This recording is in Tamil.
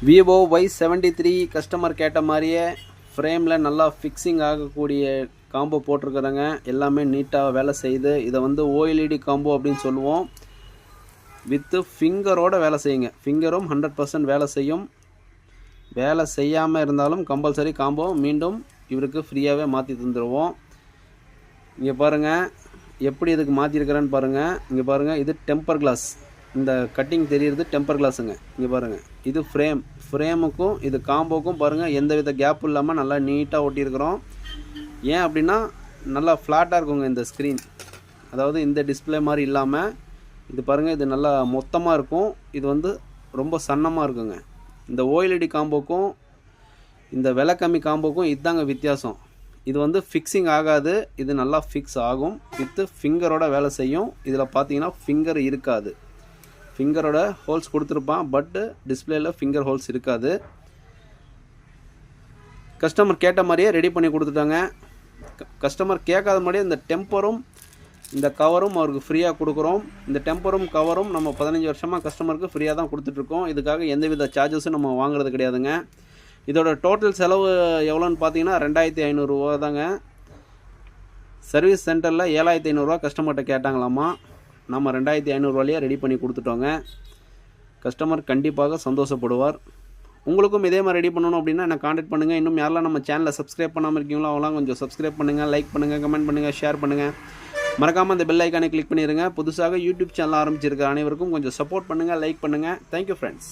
விவோ Y73 கஸ்டமர் கேட்ட மாதிரியே ஃப்ரேமில் நல்லா ஃபிக்ஸிங் ஆகக்கூடிய காம்போ போட்டிருக்கிறேங்க. எல்லாமே நீட்டாக வேலை செய்யுது. இதை வந்து OLED காம்போ அப்படின்னு சொல்லுவோம். வித்து ஃபிங்கரோட வேலை செய்யுங்க. ஃபிங்கரும் 100% வேலை செய்யும். வேலை செய்யாமல் இருந்தாலும் கம்பல்சரி காம்போ மீண்டும் இவருக்கு ஃப்ரீயாகவே மாற்றி தந்துடுவோம். இங்கே பாருங்கள் எப்படி இதுக்கு மாற்றிருக்கிறேன்னு பாருங்கள். இங்கே பாருங்கள், இது டெம்பர் கிளாஸ். இந்த கட்டிங் தெரியுறது டெம்பர் கிளாஸுங்க. இங்கே பாருங்கள், இது ஃப்ரேமுக்கும் இது காம்போக்கும் பாருங்கள் எந்தவித கேப்பும் இல்லாமல் நல்லா நீட்டாக ஒட்டியிருக்கிறோம். ஏன் அப்படின்னா நல்லா ஃப்ளாட்டாக இருக்குங்க இந்த ஸ்க்ரீன். அதாவது இந்த டிஸ்பிளே மாதிரி இல்லாமல் இது பாருங்கள், இது நல்லா மொத்தமாக இருக்கும். இது வந்து ரொம்ப சன்னமாக இருக்குங்க. இந்த OLED காம்போக்கும் இந்த விலை கம்மி காம்போக்கும் இதுதாங்க வித்தியாசம். இது வந்து ஃபிக்ஸிங் ஆகாது, இது நல்லா ஃபிக்ஸ் ஆகும். வித்து ஃபிங்கரோட வேலை செய்யும். இதில் பார்த்தீங்கன்னா ஃபிங்கர் இருக்காது. ஃபிங்கரோட ஹோல்ஸ் கொடுத்துருப்பான், பட்டு டிஸ்பிளேயில் ஃபிங்கர் ஹோல்ஸ் இருக்காது. கஸ்டமர் கேட்ட மாதிரியே ரெடி பண்ணி கொடுத்துட்டாங்க. கஸ்டமர் கேட்காத மாதிரியே இந்த டெம்பரும் இந்த கவரும் அவருக்கு ஃப்ரீயாக கொடுக்குறோம். இந்த டெம்பரும் கவரும் நம்ம 15 வருஷமாக கஸ்டமருக்கு ஃப்ரீயாக தான் கொடுத்துட்ருக்கோம். இதுக்காக எந்தவித சார்ஜஸும் நம்ம வாங்குறது கிடையாதுங்க. இதோட டோட்டல் செலவு எவ்வளோன்னு பார்த்தீங்கன்னா 2500 ரூபா தாங்க. சர்வீஸ் சென்டரில் 7500 ரூபா கஸ்டமர்கிட்ட கேட்டாங்களாமா. நம்ம 2500 ரூபாயிலே ரெடி பண்ணி கொடுத்துட்டோங்க. கஸ்டமர் கண்டிப்பாக சந்தோஷப்படுவார். உங்களுக்கும் இதே மாதிரி ரெடி பண்ணணும் அப்படின்னா என்ன காண்டாக்ட் பண்ணுங்கள். இன்னும் யாரெல்லாம் நம்ம சேனலை சப்ஸ்கிரைப் பண்ணாமல் இருக்கீங்களோ அவங்களாம் கொஞ்சம் சப்ஸ்கிரைப் பண்ணுங்கள், லைக் பண்ணுங்கள், கமெண்ட் பண்ணுங்கள், ஷேர் பண்ணுங்கள். மறக்காமல் அந்த பெல் ஐக்கானை கிளிக் பண்ணிடுங்க. புதுசாக யூடியூப் சேனல் ஆரம்பிச்சிருக்கிற அனைவருக்கும் கொஞ்சம் சப்போர்ட் பண்ணுங்கள், லைக் பண்ணுங்கள். Thank you friends.